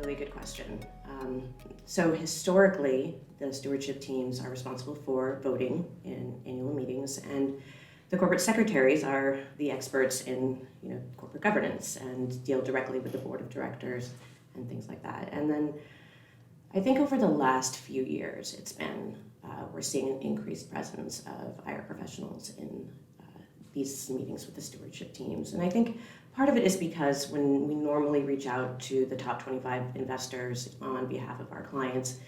really good question. So historically, the stewardship teams are responsible for voting in annual meetings, and the corporate secretaries are the experts in corporate governance and deal directly with the board of directors and things like that. And then I think over the last few years, we're seeing an increased presence of IR professionals in these meetings with the stewardship teams. And I think part of it is because when we normally reach out to the top 25 investors on behalf of our clients,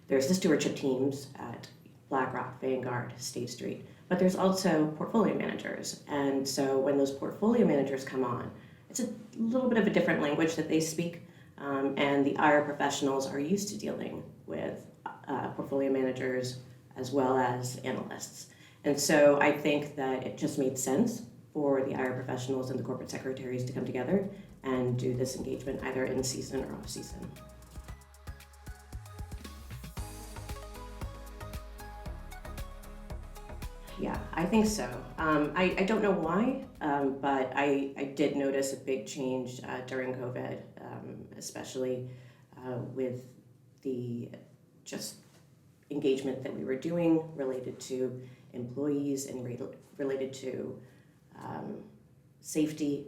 there's the stewardship teams at BlackRock, Vanguard, State Street, but there's also portfolio managers. And so when those portfolio managers come on, it's a little bit of a different language that they speak. And the IR professionals are used to dealing with portfolio managers as well as analysts. And so I think that it just made sense for the IR professionals and the corporate secretaries to come together and do this engagement either in season or off season. Yeah, I think so. I don't know why, but I did notice a big change during COVID, especially with the just engagement that we were doing related to employees and related to safety,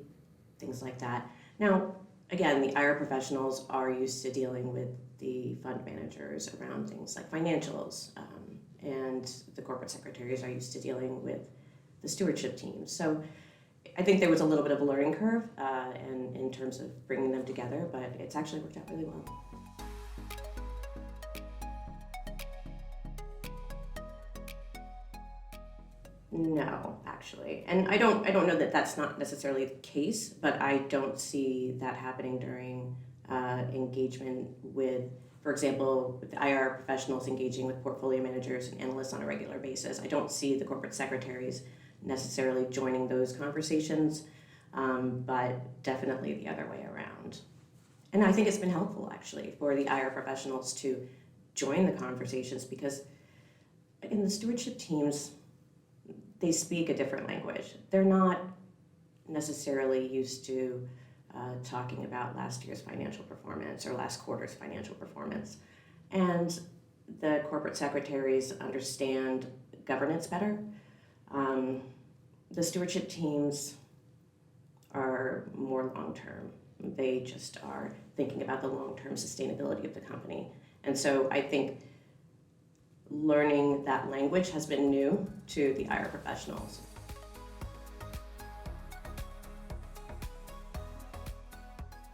things like that. Now, again, the IR professionals are used to dealing with the fund managers around things like financials, and the corporate secretaries are used to dealing with the stewardship teams. So I think there was a little bit of a learning curve in terms of bringing them together, but it's actually worked out really well. No, actually, and I don't know that that's not necessarily the case, but I don't see that happening during engagement with, for example, with the IR professionals engaging with portfolio managers and analysts on a regular basis. I don't see the corporate secretaries necessarily joining those conversations, but definitely the other way around. And I think it's been helpful actually for the IR professionals to join the conversations because in the stewardship teams, they speak a different language. They're not necessarily used to talking about last year's financial performance or last quarter's financial performance. And the corporate secretaries understand governance better. The stewardship teams are more long-term. They just are thinking about the long-term sustainability of the company. And so I think learning that language has been new to the IR professionals.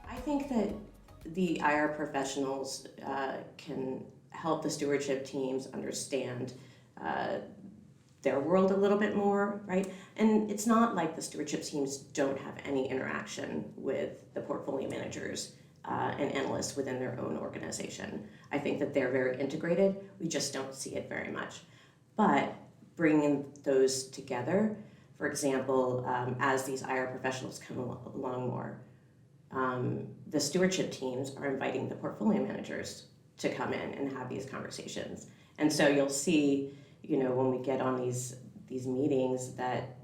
I think that the IR professionals can help the stewardship teams understand their world a little bit more, right? And it's not like the stewardship teams don't have any interaction with the portfolio managers and analysts within their own organization. I think that they're very integrated. We just don't see it very much. But bringing those together, for example, as these IR professionals come along more, the stewardship teams are inviting the portfolio managers to come in and have these conversations. And so you'll see, when we get on these meetings that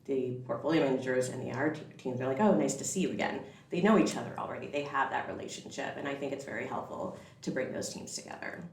the portfolio managers and the IR teams are like, oh, nice to see you again. They know each other already. They have that relationship. And I think it's very helpful to bring those teams together.